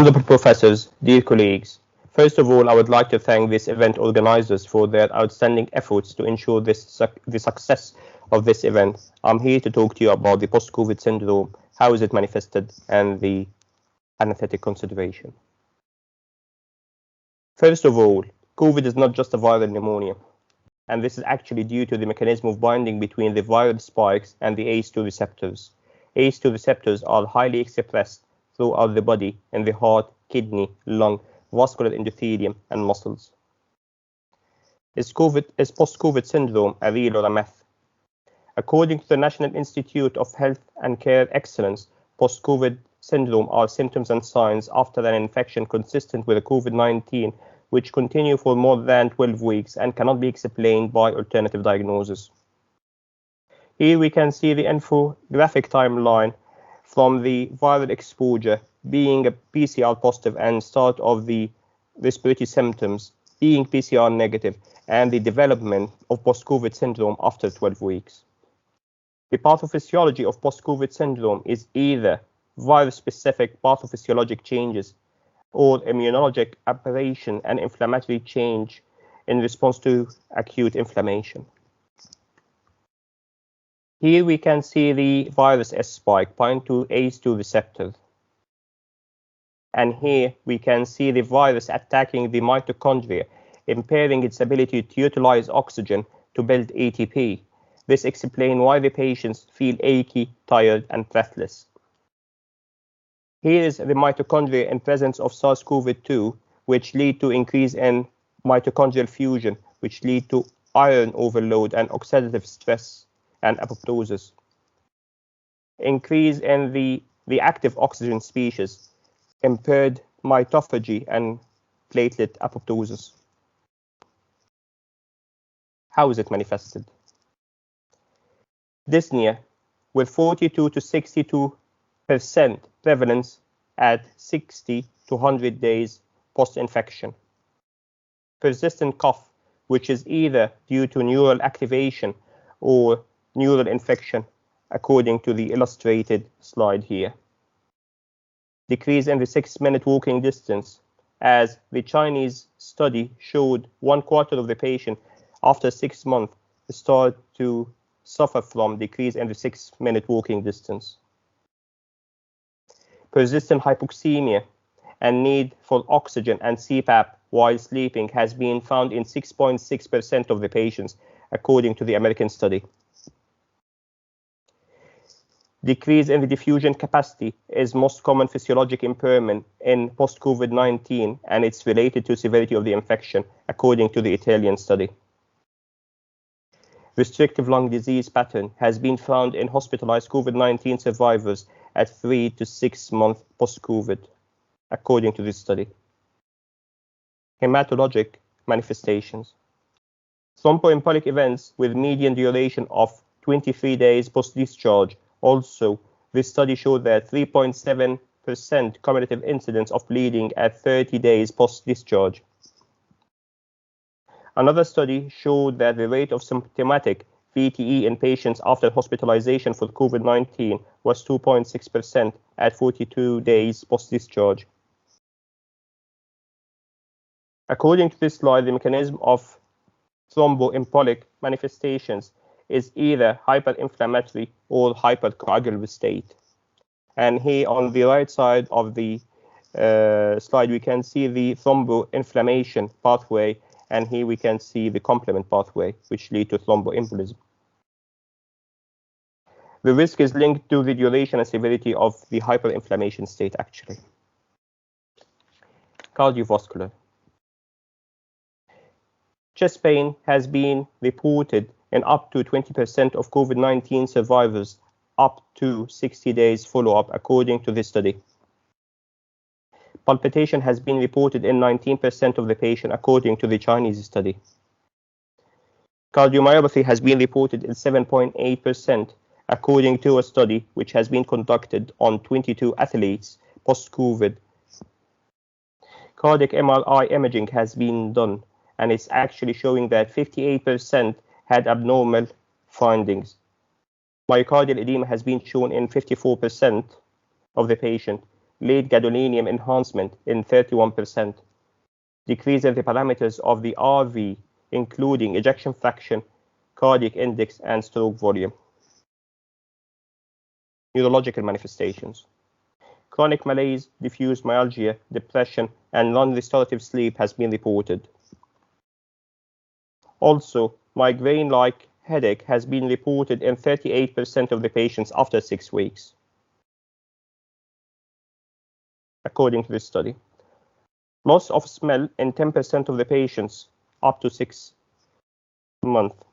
Honorable Professors, dear colleagues, first of all, I would like to thank this event organizers for their outstanding efforts to ensure the success of this event. I'm here to talk to you about the post-COVID syndrome, how is it manifested, and the anesthetic consideration. First of all, COVID is not just a viral pneumonia, and this is actually due to the mechanism of binding between the viral spikes and the ACE2 receptors. ACE2 receptors are highly expressed throughout the body in the heart, kidney, lung, vascular endothelium, and muscles. Is post-COVID syndrome a real or a myth? According to the National Institute of Health and Care Excellence, post-COVID syndrome are symptoms and signs after an infection consistent with COVID-19, which continue for more than 12 weeks and cannot be explained by alternative diagnosis. Here we can see the infographic timeline from the viral exposure being a PCR positive and start of the respiratory symptoms being PCR negative and the development of post-COVID syndrome after 12 weeks. The pathophysiology of post-COVID syndrome is either virus-specific pathophysiologic changes or immunologic aberration and inflammatory change in response to acute inflammation. Here we can see the virus S spike bind to ACE2 receptor. And here we can see the virus attacking the mitochondria, impairing its ability to utilize oxygen to build ATP. This explains why the patients feel achy, tired, and breathless. Here is the mitochondria in presence of SARS-CoV-2, which lead to increase in mitochondrial fusion, which lead to iron overload and oxidative stress and apoptosis. Increase in the active oxygen species, impaired mitophagy and platelet apoptosis. How is it manifested? Dyspnea with 42 to 62% prevalence at 60 to 100 days post-infection. Persistent cough, which is either due to neural activation or neural infection, according to the illustrated slide here. Decrease in the 6-minute walking distance, as the Chinese study showed 1/4 of the patient after 6 months start to suffer from decrease in the 6-minute walking distance. Persistent hypoxemia and need for oxygen and CPAP while sleeping has been found in 6.6% of the patients, according to the American study. Decrease in the diffusion capacity is most common physiologic impairment in post-COVID-19, and it's related to severity of the infection, according to the Italian study. Restrictive lung disease pattern has been found in hospitalized COVID-19 survivors at 3 to 6 months post-COVID, according to this study. Hematologic manifestations. Thromboembolic events with median duration of 23 days post-discharge. Also, this study showed that 3.7% cumulative incidence of bleeding at 30 days post-discharge. Another study showed that the rate of symptomatic VTE in patients after hospitalization for COVID-19 was 2.6% at 42 days post-discharge. According to this slide, the mechanism of thromboembolic manifestations is either hyperinflammatory or hypercoagulative state. And here on the right side of the slide, we can see the thromboinflammation pathway, and here we can see the complement pathway, which lead to thromboembolism. The risk is linked to the duration and severity of the hyperinflammation state, actually. Cardiovascular. Chest pain has been reported in up to 20% of COVID-19 survivors up to 60 days follow-up, according to this study. Palpitation has been reported in 19% of the patient, according to the Chinese study. Cardiomyopathy has been reported in 7.8%, according to a study which has been conducted on 22 athletes post-COVID. Cardiac MRI imaging has been done, and it's actually showing that 58% had abnormal findings. Myocardial edema has been shown in 54% of the patient, late gadolinium enhancement in 31%, decrease in the parameters of the RV, including ejection fraction, cardiac index, and stroke volume. Neurological manifestations. Chronic malaise, diffuse myalgia, depression, and non-restorative sleep has been reported. Also, migraine-like headache has been reported in 38% of the patients after 6 weeks, according to this study. Loss of smell in 10% of the patients up to 6 months.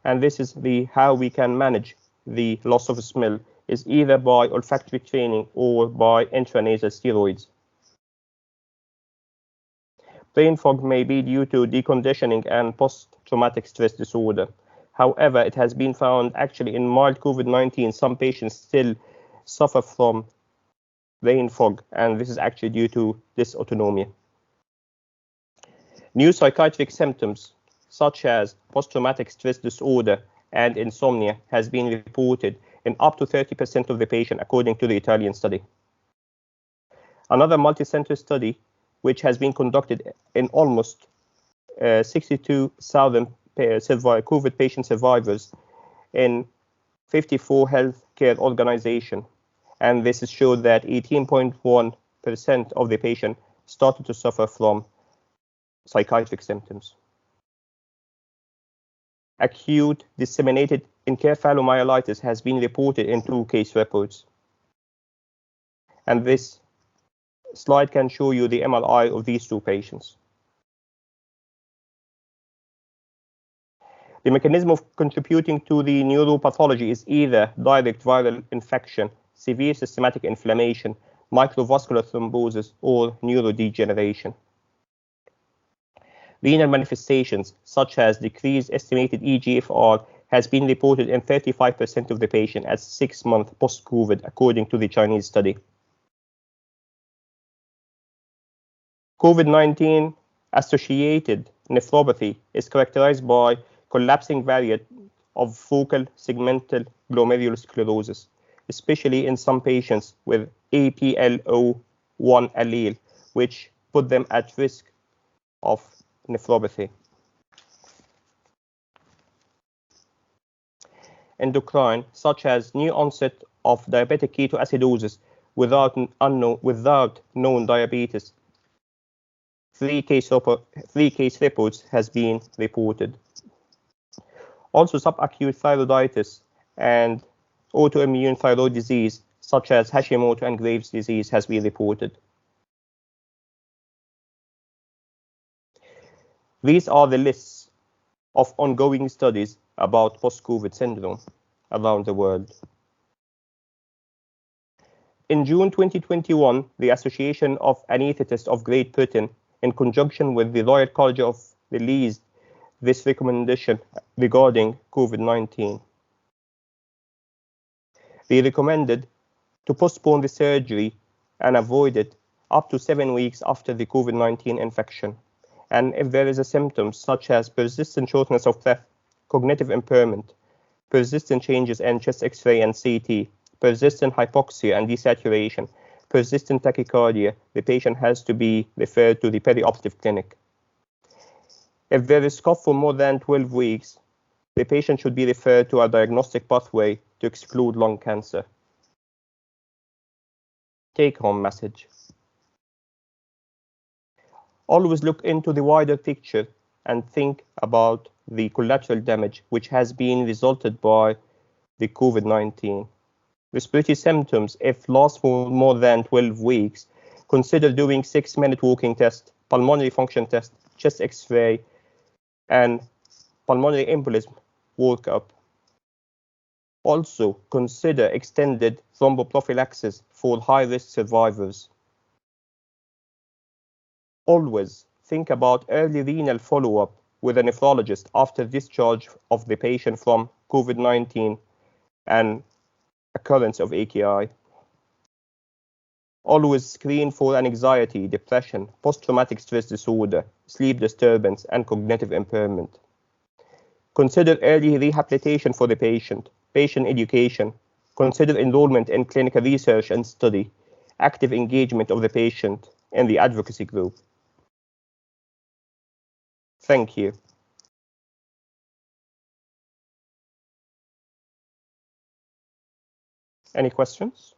And this is how we can manage the loss of smell is either by olfactory training or by intranasal steroids. Brain fog may be due to deconditioning and post-traumatic stress disorder. However, it has been found actually in mild COVID-19, some patients still suffer from brain fog, and this is actually due to dysautonomia. New psychiatric symptoms such as post-traumatic stress disorder and insomnia has been reported in up to 30% of the patient, according to the Italian study. Another multi-center study, which has been conducted in almost 62,000 COVID patient survivors in 54 healthcare organizations, and this has showed that 18.1% of the patient started to suffer from psychiatric symptoms. Acute disseminated encephalomyelitis has been reported in 2 case reports. And this slide can show you the MRI of these 2 patients. The mechanism of contributing to the neuropathology is either direct viral infection, severe systematic inflammation, microvascular thrombosis, or neurodegeneration. Renal manifestations, such as decreased estimated eGFR, has been reported in 35% of the patient at 6 months post-COVID, according to the Chinese study. COVID-19 associated nephropathy is characterized by collapsing variant of focal segmental glomerulosclerosis, especially in some patients with APLO1 allele, which put them at risk of nephropathy. Endocrine, such as new onset of diabetic ketoacidosis without known diabetes. 3 case reports has been reported. Also, subacute thyroiditis and autoimmune thyroid disease, such as Hashimoto and Graves' disease, has been reported. These are the lists of ongoing studies about post-COVID syndrome around the world. In June 2021, the Association of Anaesthetists of Great Britain, in conjunction with the Royal College, released this recommendation regarding COVID-19. They recommended to postpone the surgery and avoid it up to 7 weeks after the COVID-19 infection. And if there is a symptom such as persistent shortness of breath, cognitive impairment, persistent changes in chest X-ray and CT, persistent hypoxia and desaturation, persistent tachycardia, the patient has to be referred to the perioperative clinic. If there is cough for more than 12 weeks, the patient should be referred to a diagnostic pathway to exclude lung cancer. Take-home message. Always look into the wider picture and think about the collateral damage which has been resulted by the COVID-19. Respiratory symptoms, if last for more than 12 weeks, consider doing 6-minute walking test, pulmonary function test, chest X-ray, and pulmonary embolism workup. Also, consider extended thromboprophylaxis for high-risk survivors. Always think about early renal follow-up with a nephrologist after discharge of the patient from COVID-19 and occurrence of AKI. Always screen for anxiety, depression, post-traumatic stress disorder, sleep disturbance, and cognitive impairment. Consider early rehabilitation for the patient, patient education. Consider enrollment in clinical research and study, active engagement of the patient in the advocacy group. Thank you. Any questions?